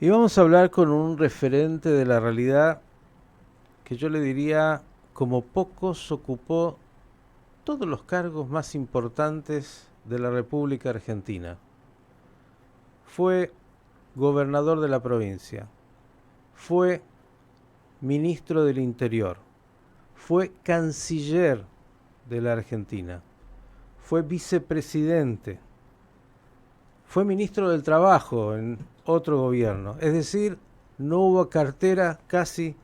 Y vamos a hablar con un referente de la realidad que yo le diría, como pocos, ocupó todos los cargos más importantes de la República Argentina. Fue gobernador de la provincia, fue ministro del Interior, fue canciller de la Argentina, fue vicepresidente, fue ministro del Trabajo en otro gobierno. Es decir, no hubo cartera casi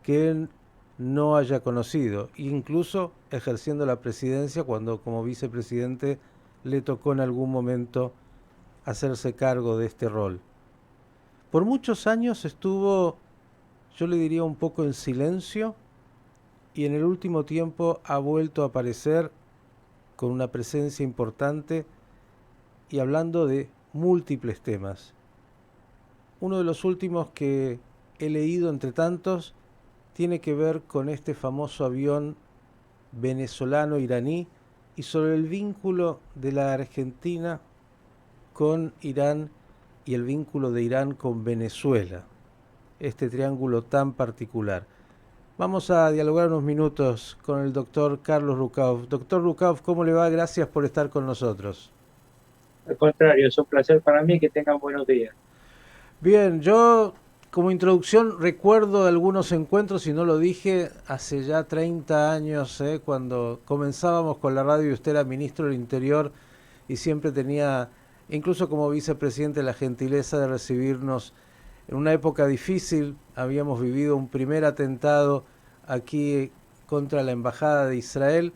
que él no haya conocido, incluso ejerciendo la presidencia cuando como vicepresidente le tocó en algún momento hacerse cargo de este rol. Por muchos años estuvo, yo le diría, un poco en silencio y en el último tiempo ha vuelto a aparecer con una presencia importante y hablando de múltiples temas. Uno de los últimos que he leído entre tantos tiene que ver con este famoso avión venezolano-iraní y sobre el vínculo de la Argentina con Irán y el vínculo de Irán con Venezuela, este triángulo tan particular. Vamos a dialogar unos minutos con el doctor Carlos Rucauf. Doctor Rucauf, ¿cómo le va? Gracias por estar con nosotros. Al contrario, es un placer para mí que tengan buenos días. Bien, yo como introducción recuerdo algunos encuentros, y no lo dije, hace ya 30 años, cuando comenzábamos con la radio y usted era ministro del Interior y siempre tenía, incluso como vicepresidente, la gentileza de recibirnos en una época difícil. Habíamos vivido un primer atentado aquí contra la Embajada de Israel,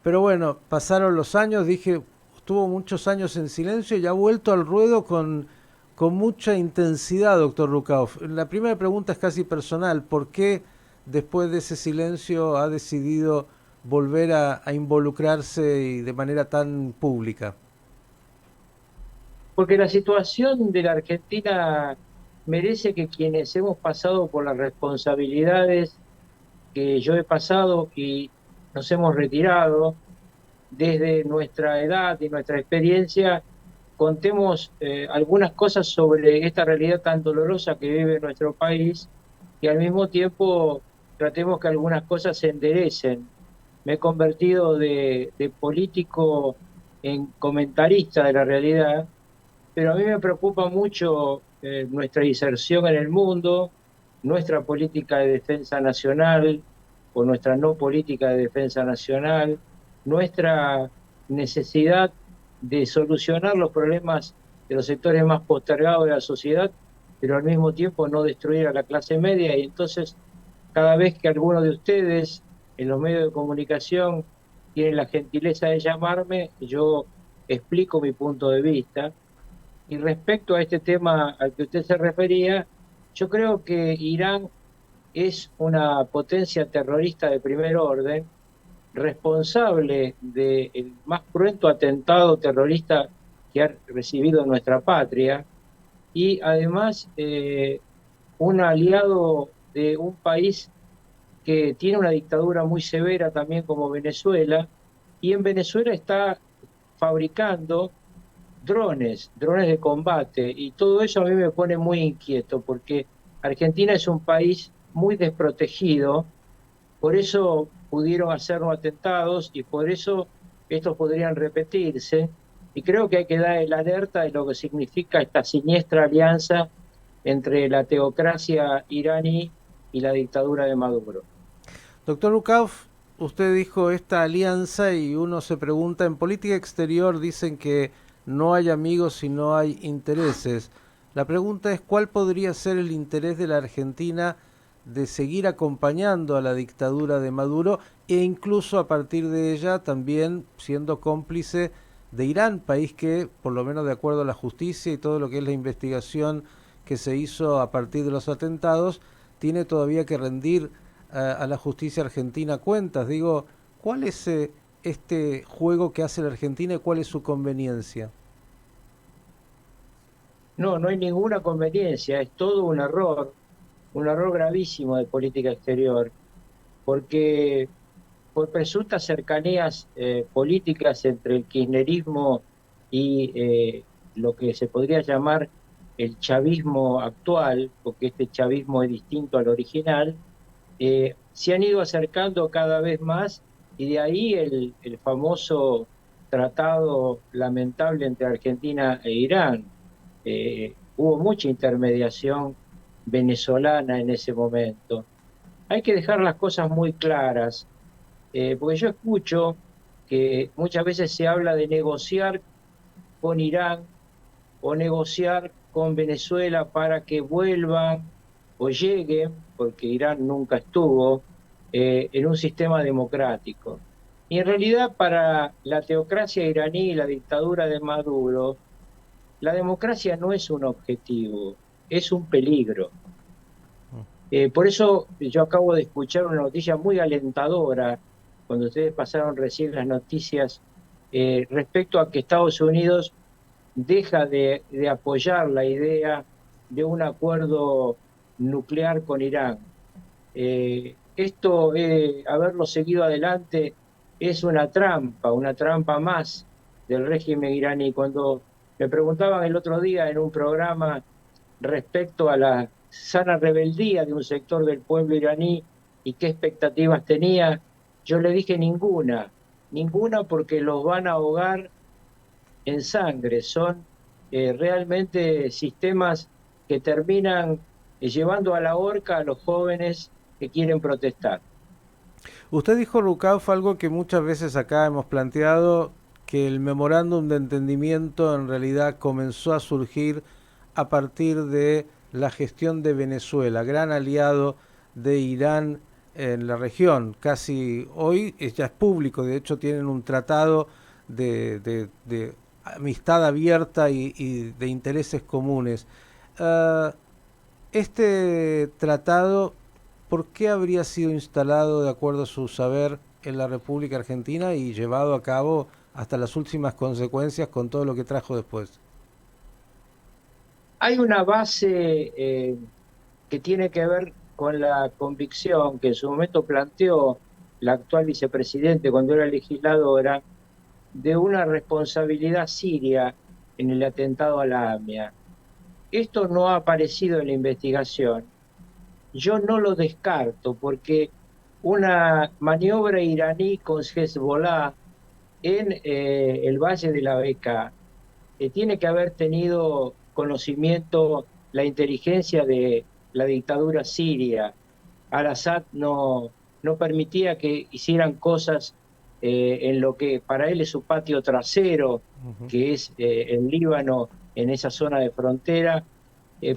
pero bueno, pasaron los años, dije, estuvo muchos años en silencio y ha vuelto al ruedo con mucha intensidad, doctor Rukauf. La primera pregunta es casi personal. ¿Por qué después de ese silencio ha decidido volver a involucrarse y de manera tan pública? Porque la situación de la Argentina merece que quienes hemos pasado por las responsabilidades que yo he pasado y nos hemos retirado desde nuestra edad y nuestra experiencia, contemos algunas cosas sobre esta realidad tan dolorosa que vive nuestro país y al mismo tiempo tratemos que algunas cosas se enderecen. Me he convertido de político en comentarista de la realidad, pero a mí me preocupa mucho nuestra inserción en el mundo, nuestra política de defensa nacional o nuestra no política de defensa nacional, nuestra necesidad de solucionar los problemas de los sectores más postergados de la sociedad, pero al mismo tiempo no destruir a la clase media. Y entonces, cada vez que alguno de ustedes en los medios de comunicación tiene la gentileza de llamarme, yo explico mi punto de vista. Y respecto a este tema al que usted se refería, yo creo que Irán es una potencia terrorista de primer orden, responsable del más cruento atentado terrorista que ha recibido nuestra patria y además un aliado de un país que tiene una dictadura muy severa también como Venezuela, y en Venezuela está fabricando drones de combate, y todo eso a mí me pone muy inquieto porque Argentina es un país muy desprotegido, por eso pudieron hacernos atentados y por eso estos podrían repetirse. Y creo que hay que dar el alerta de lo que significa esta siniestra alianza entre la teocracia iraní y la dictadura de Maduro. Doctor Rukauf, usted dijo esta alianza y uno se pregunta, en política exterior dicen que no hay amigos y no hay intereses. La pregunta es cuál podría ser el interés de la Argentina de seguir acompañando a la dictadura de Maduro e incluso a partir de ella también siendo cómplice de Irán, país que, por lo menos de acuerdo a la justicia y todo lo que es la investigación que se hizo a partir de los atentados, tiene todavía que rendir a la justicia argentina cuentas. Digo, ¿cuál es este juego que hace la Argentina y cuál es su conveniencia? No, no hay ninguna conveniencia, es todo un error gravísimo de política exterior, porque por presuntas cercanías políticas entre el kirchnerismo y lo que se podría llamar el chavismo actual, porque este chavismo es distinto al original, se han ido acercando cada vez más y de ahí el famoso tratado lamentable entre Argentina e Irán. Hubo mucha intermediación venezolana en ese momento. Hay que dejar las cosas muy claras, porque yo escucho que muchas veces se habla de negociar con Irán o negociar con Venezuela para que vuelvan o lleguen, porque Irán nunca estuvo, en un sistema democrático. Y en realidad para la teocracia iraní y la dictadura de Maduro, la democracia no es un objetivo, es un peligro. Por eso yo acabo de escuchar una noticia muy alentadora cuando ustedes pasaron recién las noticias respecto a que Estados Unidos deja de apoyar la idea de un acuerdo nuclear con Irán. Esto, haberlo seguido adelante, es una trampa más del régimen iraní. Cuando me preguntaban el otro día en un programa respecto a la sana rebeldía de un sector del pueblo iraní y qué expectativas tenía, yo le dije ninguna, ninguna porque los van a ahogar en sangre. Son realmente sistemas que terminan llevando a la horca a los jóvenes que quieren protestar. Usted dijo, Rucauf, algo que muchas veces acá hemos planteado, que el memorándum de entendimiento en realidad comenzó a surgir a partir de la gestión de Venezuela, gran aliado de Irán en la región. Casi hoy ya es público, de hecho tienen un tratado de amistad abierta y de intereses comunes. Uh, este tratado, ¿por qué habría sido instalado, de acuerdo a su saber, en la República Argentina y llevado a cabo hasta las últimas consecuencias con todo lo que trajo después? Hay una base que tiene que ver con la convicción que en su momento planteó la actual vicepresidente cuando era legisladora de una responsabilidad siria en el atentado a la AMIA. Esto no ha aparecido en la investigación. Yo no lo descarto porque una maniobra iraní con Hezbollah en el Valle de la Beca tiene que haber tenido conocimiento la inteligencia de la dictadura siria. Al-Assad no permitía que hicieran cosas en lo que para él es su patio trasero, que es el Líbano, en esa zona de frontera,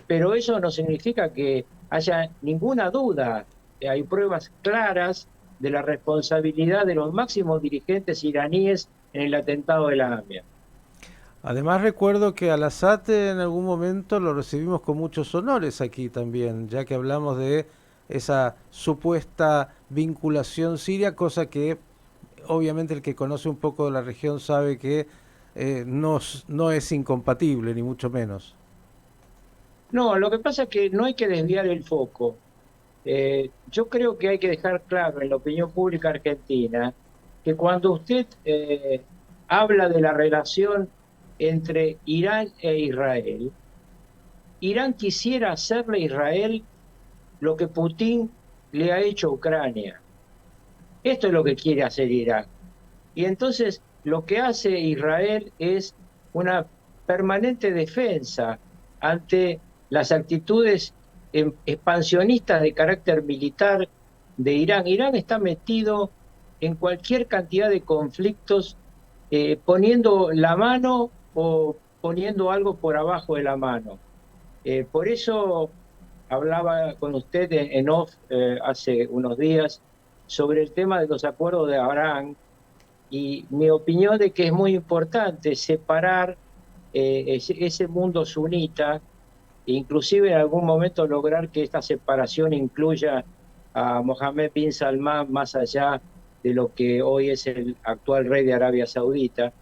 pero eso no significa que haya ninguna duda. Hay pruebas claras de la responsabilidad de los máximos dirigentes iraníes en el atentado de la AMIA. Además recuerdo que Al-Assad en algún momento lo recibimos con muchos honores aquí también, ya que hablamos de esa supuesta vinculación siria, cosa que obviamente el que conoce un poco de la región sabe que no es incompatible, ni mucho menos. No, lo que pasa es que no hay que desviar el foco. Yo creo que hay que dejar claro en la opinión pública argentina que cuando usted habla de la relación entre Irán e Israel, Irán quisiera hacerle a Israel lo que Putin le ha hecho a Ucrania. Esto es lo que quiere hacer Irán. Y entonces lo que hace Israel es una permanente defensa ante las actitudes expansionistas de carácter militar de Irán. Irán está metido en cualquier cantidad de conflictos, poniendo la mano o poniendo algo por abajo de la mano. Por eso hablaba con usted en off hace unos días sobre el tema de los acuerdos de Abraham, y mi opinión de que es muy importante separar ese mundo sunita, e inclusive en algún momento lograr que esta separación incluya a Mohammed bin Salman más allá de lo que hoy es el actual rey de Arabia Saudita,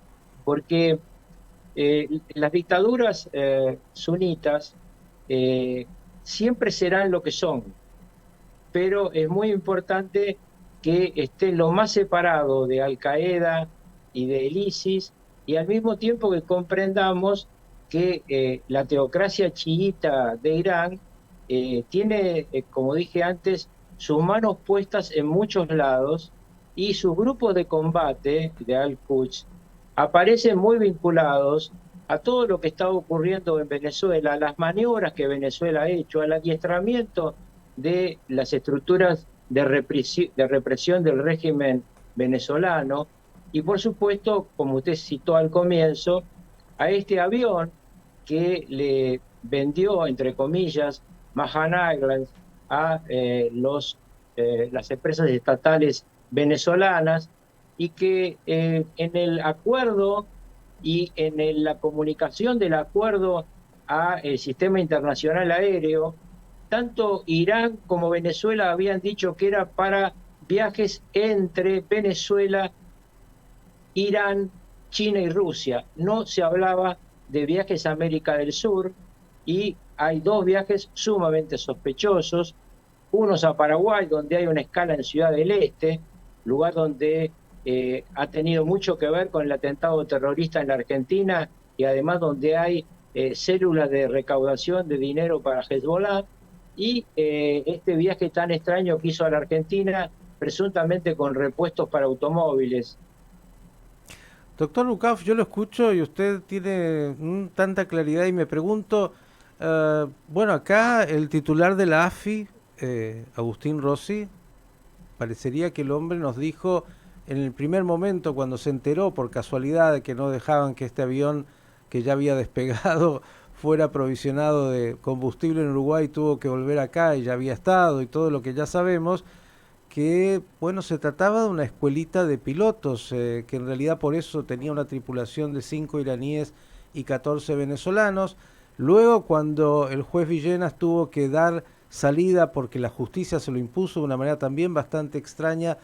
porque las dictaduras sunitas siempre serán lo que son, pero es muy importante que esté lo más separado de Al Qaeda y del ISIS, y al mismo tiempo que comprendamos que la teocracia chiita de Irán tiene, como dije antes, sus manos puestas en muchos lados y sus grupos de combate de Al-Quds aparecen muy vinculados a todo lo que está ocurriendo en Venezuela, a las maniobras que Venezuela ha hecho, al adiestramiento de las estructuras de represión del régimen venezolano y, por supuesto, como usted citó al comienzo, a este avión que le vendió, entre comillas, Mahan Airlines a las empresas estatales venezolanas y que en el acuerdo y en la comunicación del acuerdo al sistema internacional aéreo, tanto Irán como Venezuela habían dicho que era para viajes entre Venezuela, Irán, China y Rusia. No se hablaba de viajes a América del Sur y hay dos viajes sumamente sospechosos, unos a Paraguay, donde hay una escala en Ciudad del Este, lugar donde ha tenido mucho que ver con el atentado terrorista en la Argentina y además donde hay células de recaudación de dinero para Hezbollah, y este viaje tan extraño que hizo a la Argentina, presuntamente con repuestos para automóviles. Doctor Lucaf, yo lo escucho y usted tiene tanta claridad y me pregunto, bueno, acá el titular de la AFI, Agustín Rossi, parecería que el hombre nos dijo en el primer momento cuando se enteró por casualidad de que no dejaban que este avión que ya había despegado fuera aprovisionado de combustible en Uruguay, tuvo que volver acá y ya había estado y todo lo que ya sabemos, que bueno, se trataba de una escuelita de pilotos, que en realidad por eso tenía una tripulación de 5 iraníes y 14 venezolanos. Luego, cuando el juez Villenas tuvo que dar salida porque la justicia se lo impuso de una manera también bastante extraña,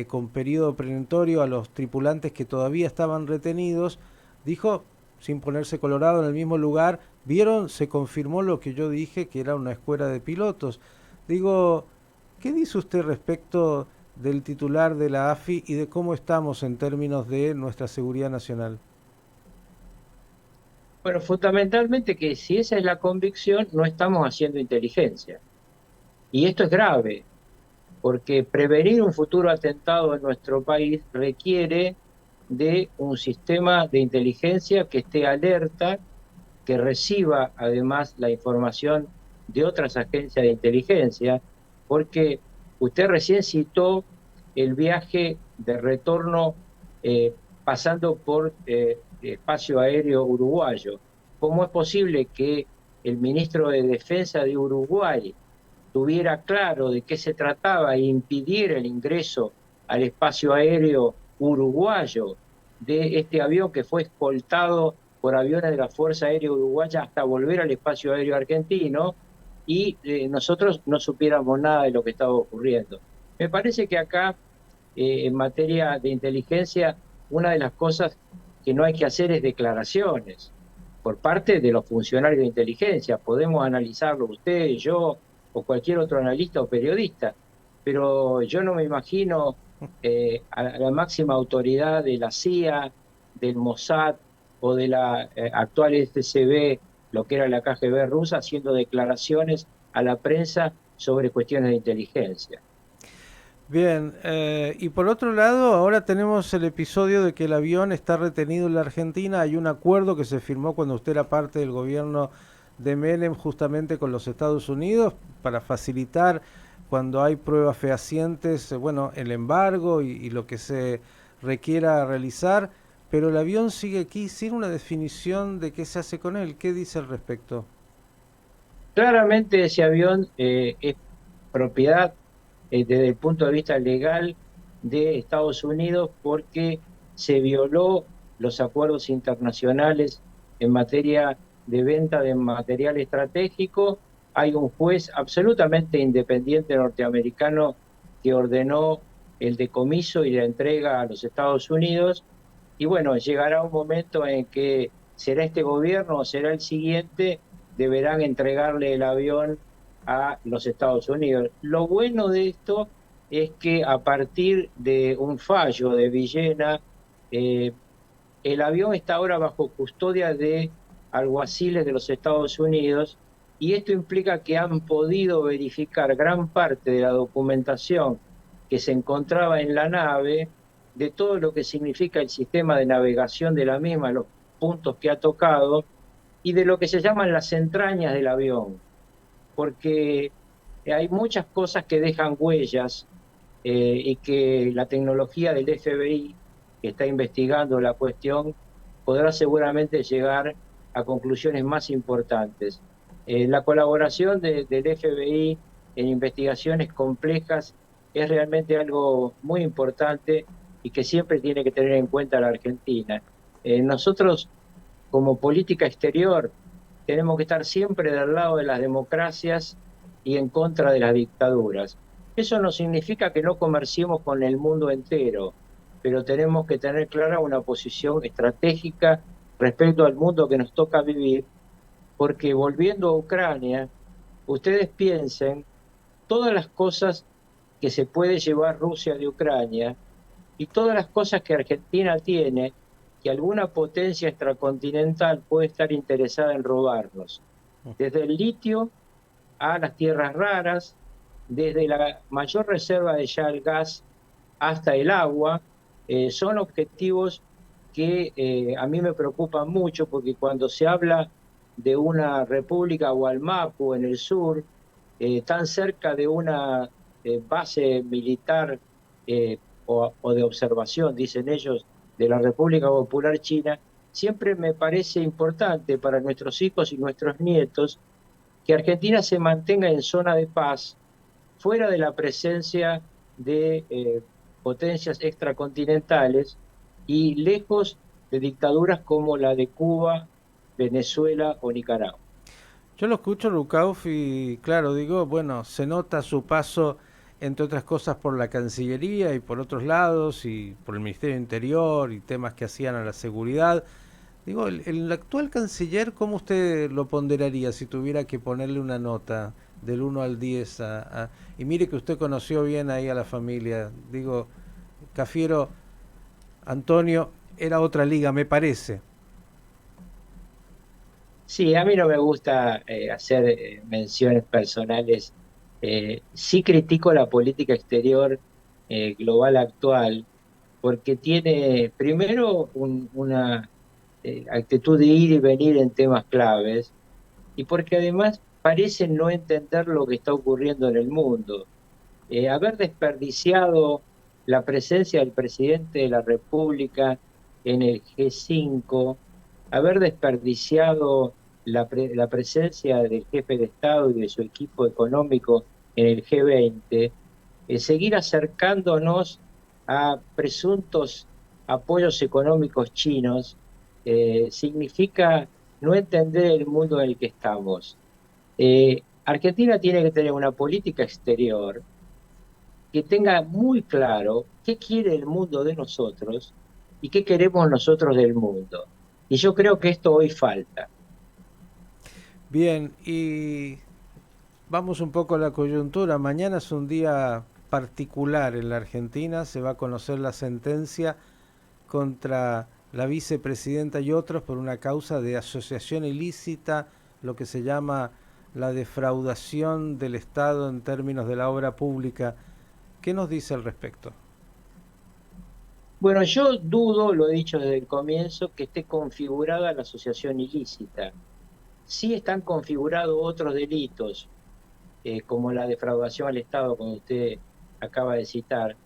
con periodo preventorio a los tripulantes que todavía estaban retenidos, dijo, sin ponerse colorado, en el mismo lugar, vieron, se confirmó lo que yo dije, que era una escuela de pilotos. Digo, ¿qué dice usted respecto del titular de la AFI y de cómo estamos en términos de nuestra seguridad nacional? Bueno, fundamentalmente que si esa es la convicción, no estamos haciendo inteligencia. Y esto es grave, porque prevenir un futuro atentado en nuestro país requiere de un sistema de inteligencia que esté alerta, que reciba además la información de otras agencias de inteligencia, porque usted recién citó el viaje de retorno pasando por espacio aéreo uruguayo. ¿Cómo es posible que el ministro de Defensa de Uruguay tuviera claro de qué se trataba e impidiera el ingreso al espacio aéreo uruguayo de este avión que fue escoltado por aviones de la Fuerza Aérea Uruguaya hasta volver al espacio aéreo argentino y nosotros no supiéramos nada de lo que estaba ocurriendo? Me parece que acá, en materia de inteligencia, una de las cosas que no hay que hacer es declaraciones por parte de los funcionarios de inteligencia. Podemos analizarlo usted, yo o cualquier otro analista o periodista, pero yo no me imagino a la máxima autoridad de la CIA, del Mossad o de la actual FSB, lo que era la KGB rusa, haciendo declaraciones a la prensa sobre cuestiones de inteligencia. Bien, y por otro lado, ahora tenemos el episodio de que el avión está retenido en la Argentina. Hay un acuerdo que se firmó cuando usted era parte del gobierno de Menem justamente con los Estados Unidos para facilitar cuando hay pruebas fehacientes, bueno, el embargo y lo que se requiera realizar, pero el avión sigue aquí sin una definición de qué se hace con él. ¿Qué dice al respecto? Claramente ese avión es propiedad desde el punto de vista legal de Estados Unidos porque se violó los acuerdos internacionales en materia de venta de material estratégico. Hay un juez absolutamente independiente norteamericano que ordenó el decomiso y la entrega a los Estados Unidos. Y bueno, llegará un momento en que será este gobierno o será el siguiente, deberán entregarle el avión a los Estados Unidos. Lo bueno de esto es que a partir de un fallo de Villena, el avión está ahora bajo custodia de alguaciles de los Estados Unidos, y esto implica que han podido verificar gran parte de la documentación que se encontraba en la nave, de todo lo que significa el sistema de navegación de la misma, los puntos que ha tocado, y de lo que se llaman las entrañas del avión, porque hay muchas cosas que dejan huellas y que la tecnología del FBI, que está investigando la cuestión, podrá seguramente llegar a conclusiones más importantes. La colaboración del FBI en investigaciones complejas es realmente algo muy importante y que siempre tiene que tener en cuenta la Argentina. Nosotros, como política exterior, tenemos que estar siempre del lado de las democracias y en contra de las dictaduras. Eso no significa que no comerciemos con el mundo entero, pero tenemos que tener clara una posición estratégica respecto al mundo que nos toca vivir, porque volviendo a Ucrania, ustedes piensen todas las cosas que se puede llevar Rusia de Ucrania y todas las cosas que Argentina tiene, que alguna potencia extracontinental puede estar interesada en robarnos, desde el litio a las tierras raras, desde la mayor reserva de shale gas hasta el agua, son objetivos que a mí me preocupan mucho porque cuando se habla de una república Gualmapu en el sur, tan cerca de una base militar o de observación, dicen ellos, de la República Popular China, siempre me parece importante para nuestros hijos y nuestros nietos que Argentina se mantenga en zona de paz, fuera de la presencia de potencias extracontinentales y lejos de dictaduras como la de Cuba, Venezuela o Nicaragua. Yo lo escucho, Lukauf, y claro, digo, bueno, se nota su paso, entre otras cosas, por la Cancillería y por otros lados, y por el Ministerio de Interior y temas que hacían a la seguridad. Digo, el actual canciller, ¿cómo usted lo ponderaría si tuviera que ponerle una nota del 1 al 10? Y mire que usted conoció bien ahí a la familia. Digo, Cafiero, Antonio, era otra liga, me parece. Sí, a mí no me gusta hacer menciones personales. Sí critico la política exterior global actual porque tiene primero una actitud de ir y venir en temas claves y porque además parece no entender lo que está ocurriendo en el mundo. Haber desperdiciado la presencia del presidente de la República en el G5, haber desperdiciado la presencia del jefe de Estado y de su equipo económico en el G20, seguir acercándonos a presuntos apoyos económicos chinos, significa no entender el mundo en el que estamos. Argentina tiene que tener una política exterior que tenga muy claro qué quiere el mundo de nosotros y qué queremos nosotros del mundo. Y yo creo que esto hoy falta. Bien, y vamos un poco a la coyuntura. Mañana es un día particular en la Argentina. Se va a conocer la sentencia contra la vicepresidenta y otros por una causa de asociación ilícita, lo que se llama la defraudación del Estado en términos de la obra pública. ¿Qué nos dice al respecto? Bueno, yo dudo, lo he dicho desde el comienzo, que esté configurada la asociación ilícita. Sí están configurados otros delitos, como la defraudación al Estado, como usted acaba de citar.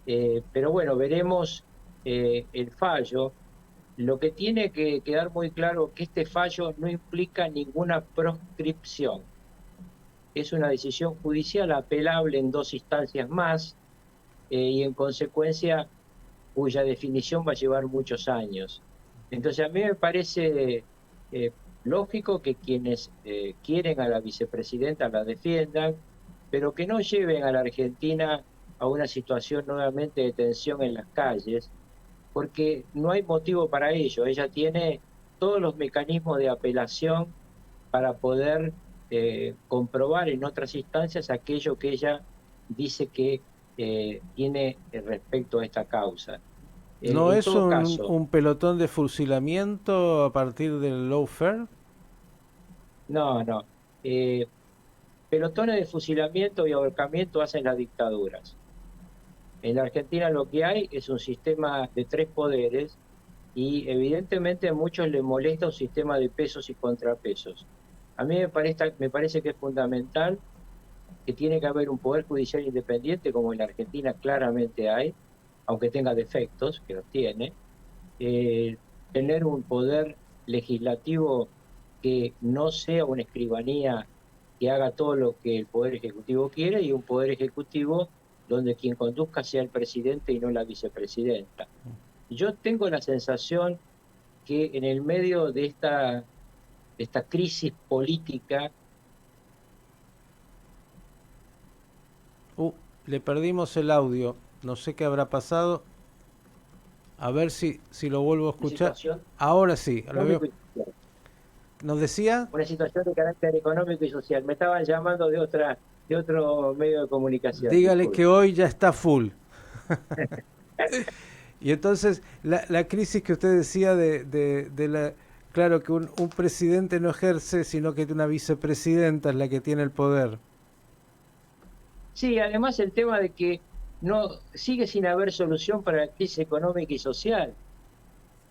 Pero bueno, veremos el fallo. Lo que tiene que quedar muy claro que este fallo no implica ninguna proscripción. Es una decisión judicial apelable en dos instancias más y en consecuencia cuya definición va a llevar muchos años. Entonces a mí me parece eh, lógico que quienes quieren a la vicepresidenta la defiendan, pero que no lleven a la Argentina a una situación nuevamente de tensión en las calles, porque no hay motivo para ello. Ella tiene todos los mecanismos de apelación para poder comprobar en otras instancias aquello que ella dice que tiene respecto a esta causa. ¿No En es todo caso, un pelotón de fusilamiento a partir del lawfare? no, no. Eh, Pelotones de fusilamiento y ahorcamiento hacen las dictaduras. En la Argentina lo que hay es un sistema de tres poderes y evidentemente a muchos les molesta un sistema de pesos y contrapesos. A mí me parece que es fundamental que tiene que haber un poder judicial independiente, como en la Argentina claramente hay, aunque tenga defectos, que los tiene, eh, tener un poder legislativo que no sea una escribanía que haga todo lo que el Poder Ejecutivo quiere y un Poder Ejecutivo donde quien conduzca sea el presidente y no la vicepresidenta. Yo tengo la sensación que en el medio de esta crisis política, Uh, le perdimos el audio. No sé qué habrá pasado. A ver si lo vuelvo a una escuchar. situación Ahora sí, lo veo. económica y social, ¿Nos decía? una situación de carácter económico y social. Me estaban llamando de otro medio de comunicación, Dígale que disculpe. hoy ya está full. Y entonces, la crisis que usted decía de la... Claro que un presidente no ejerce, sino que una vicepresidenta es la que tiene el poder. Sí, además el tema de que no sigue sin haber solución para la crisis económica y social.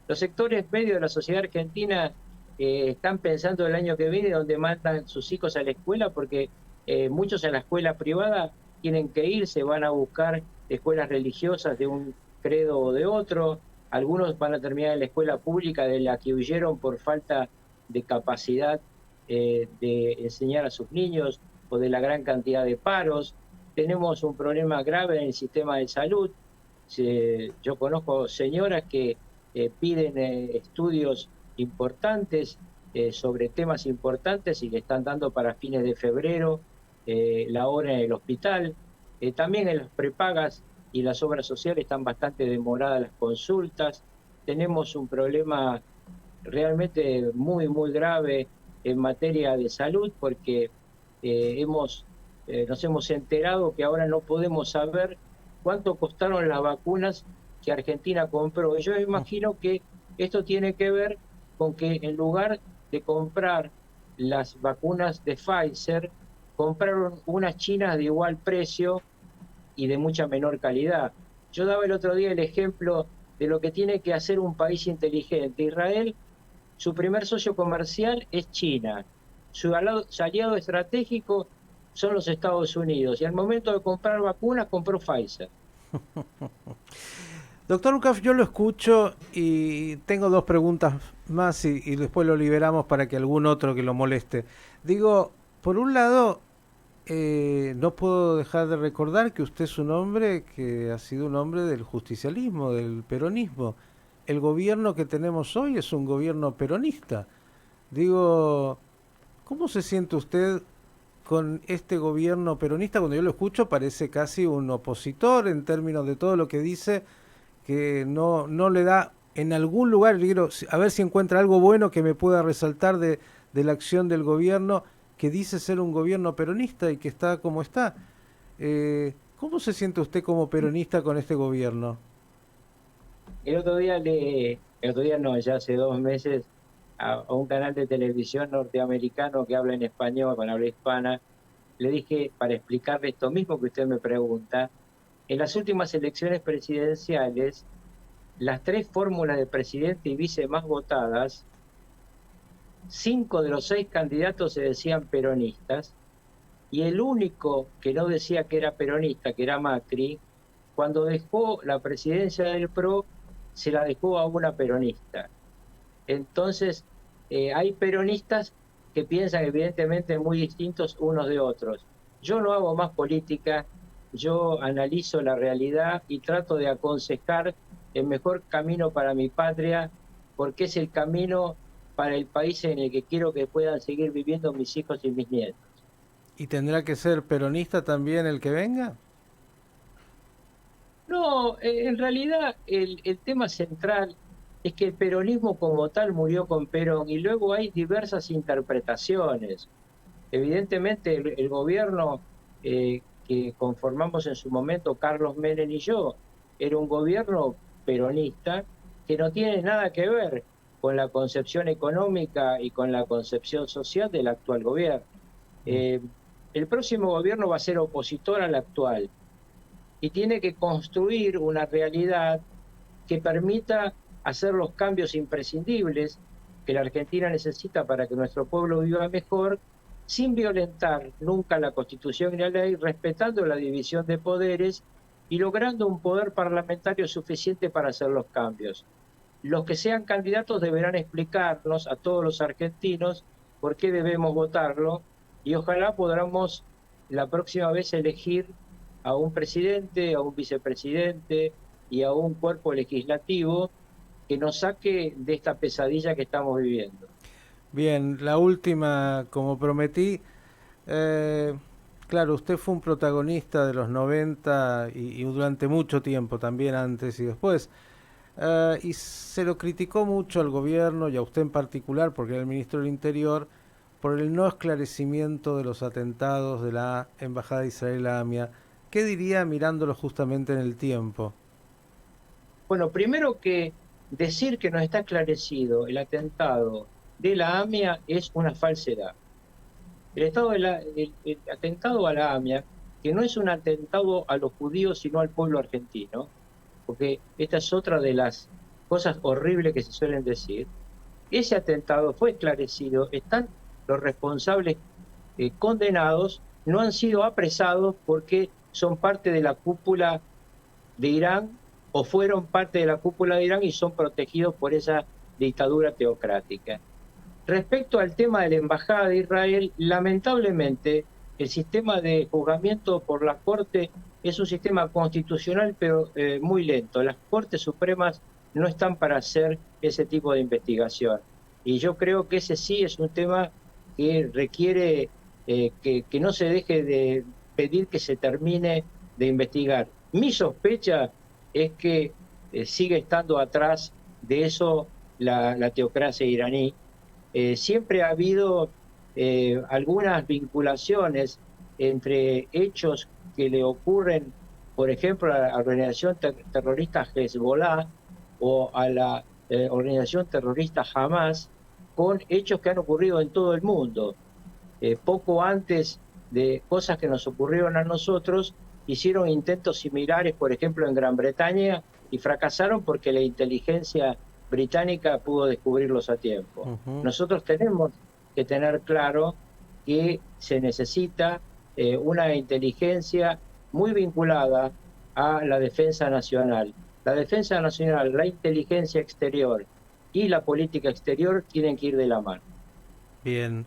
Los sectores medios de la sociedad argentina están pensando el año que viene dónde mandan sus hijos a la escuela porque muchos en la escuela privada tienen que irse, van a buscar escuelas religiosas de un credo o de otro. Algunos van a terminar en la escuela pública de la que huyeron por falta de capacidad de enseñar a sus niños o de la gran cantidad de paros. Tenemos un problema grave en el sistema de salud. Yo conozco señoras que piden estudios importantes sobre temas importantes y le están dando para fines de febrero la hora en el hospital. También en las prepagas y las obras sociales están bastante demoradas las consultas. Tenemos un problema realmente muy, muy grave en materia de salud porque nos hemos enterado que ahora no podemos saber cuánto costaron las vacunas que Argentina compró. Y yo imagino que esto tiene que ver con que en lugar de comprar las vacunas de Pfizer, compraron unas chinas de igual precio y de mucha menor calidad. Yo daba el otro día el ejemplo de lo que tiene que hacer un país inteligente. Israel, su primer socio comercial es China, su aliado estratégico son los Estados Unidos y al momento de comprar vacunas compró Pfizer. Doctor Ucaf, yo lo escucho y tengo dos preguntas más y después lo liberamos para que algún otro que lo moleste. Digo, por un lado, no puedo dejar de recordar que usted es un hombre que ha sido un hombre del justicialismo, del peronismo. El gobierno que tenemos hoy es un gobierno peronista. Digo, ¿cómo se siente usted con este gobierno peronista? Cuando yo lo escucho parece casi un opositor en términos de todo lo que dice, que no le da en algún lugar, quiero a ver si encuentra algo bueno que me pueda resaltar de la acción del gobierno, que dice ser un gobierno peronista y que está como está. ¿Cómo se siente usted como peronista con este gobierno? El otro día no, ya hace 2 meses, a un canal de televisión norteamericano que habla en español, con habla hispana, le dije para explicarle esto mismo que usted me pregunta, en las últimas elecciones presidenciales, las tres fórmulas de presidente y vice más votadas, 5 de los 6 candidatos se decían peronistas, y el único que no decía que era peronista, que era Macri, cuando dejó la presidencia del PRO, se la dejó a una peronista. Entonces, hay peronistas que piensan evidentemente muy distintos unos de otros. Yo no hago más política, yo analizo la realidad y trato de aconsejar el mejor camino para mi patria, porque es el camino para el país en el que quiero que puedan seguir viviendo mis hijos y mis nietos. ¿Y tendrá que ser peronista también el que venga? No, en realidad el tema central es que el peronismo como tal murió con Perón y luego hay diversas interpretaciones. Evidentemente el gobierno que conformamos en su momento, Carlos Menem y yo, era un gobierno peronista, que no tiene nada que ver con la concepción económica y con la concepción social del actual gobierno. El próximo gobierno va a ser opositor al actual y tiene que construir una realidad que permita hacer los cambios imprescindibles que la Argentina necesita para que nuestro pueblo viva mejor, sin violentar nunca la Constitución y la ley, respetando la división de poderes y logrando un poder parlamentario suficiente para hacer los cambios. Los que sean candidatos deberán explicarnos a todos los argentinos por qué debemos votarlo y ojalá podamos la próxima vez elegir a un presidente, a un vicepresidente y a un cuerpo legislativo que nos saque de esta pesadilla que estamos viviendo. Bien, la última, como prometí, claro, usted fue un protagonista de los 90 y durante mucho tiempo, también antes y después, y se lo criticó mucho al gobierno y a usted en particular, porque era el ministro del Interior, por el no esclarecimiento de los atentados de la Embajada de Israel a AMIA. ¿Qué diría mirándolo justamente en el tiempo? Bueno, primero que decir que no está esclarecido el atentado de la AMIA es una falsedad. El atentado a la AMIA, que no es un atentado a los judíos, sino al pueblo argentino, porque esta es otra de las cosas horribles que se suelen decir, ese atentado fue esclarecido, están los responsables condenados, no han sido apresados porque son parte de la cúpula de Irán o fueron parte de la cúpula de Irán y son protegidos por esa dictadura teocrática. Respecto al tema de la Embajada de Israel, lamentablemente el sistema de juzgamiento por la Corte es un sistema constitucional, pero muy lento. Las Cortes Supremas no están para hacer ese tipo de investigación. Y yo creo que ese sí es un tema que requiere que no se deje de pedir que se termine de investigar. Mi sospecha es que sigue estando atrás de eso la teocracia iraní. Siempre ha habido algunas vinculaciones entre hechos que le ocurren, por ejemplo, a la organización terrorista Hezbollah o a la organización terrorista Hamas, con hechos que han ocurrido en todo el mundo. Poco antes de cosas que nos ocurrieron a nosotros, hicieron intentos similares, por ejemplo, en Gran Bretaña, y fracasaron porque la inteligencia británica pudo descubrirlos a tiempo. Nosotros tenemos que tener claro que se necesita una inteligencia muy vinculada a la defensa nacional. La defensa nacional, la inteligencia exterior y la política exterior tienen que ir de la mano. Bien,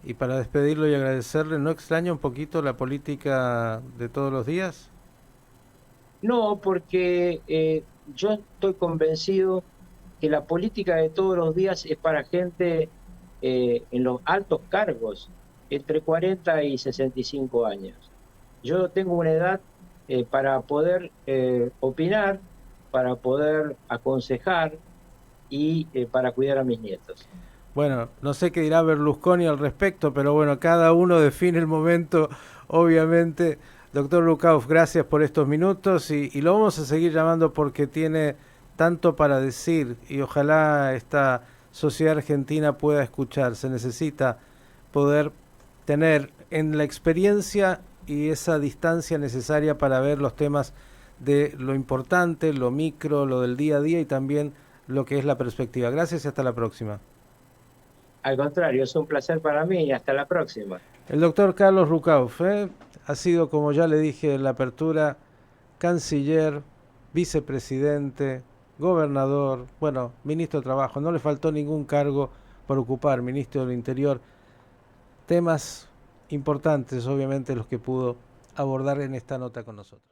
y para despedirlo y agradecerle, ¿no extraña un poquito la política de todos los días? No, porque yo estoy convencido que la política de todos los días es para gente en los altos cargos, entre 40 y 65 años. Yo tengo una edad para poder opinar, para poder aconsejar y para cuidar a mis nietos. Bueno, no sé qué dirá Berlusconi al respecto, pero bueno, cada uno define el momento, obviamente. Doctor Lukauf, gracias por estos minutos y lo vamos a seguir llamando porque tiene tanto para decir y ojalá esta sociedad argentina pueda escuchar. Se necesita poder tener en la experiencia y esa distancia necesaria para ver los temas de lo importante, lo micro, lo del día a día y también lo que es la perspectiva. Gracias y hasta la próxima. Al contrario, es un placer para mí y hasta la próxima. El doctor Carlos Lukauf ha sido, como ya le dije en la apertura, canciller, vicepresidente, gobernador, bueno, ministro de Trabajo, no le faltó ningún cargo por ocupar, ministro del Interior. Temas importantes, obviamente, los que pudo abordar en esta nota con nosotros.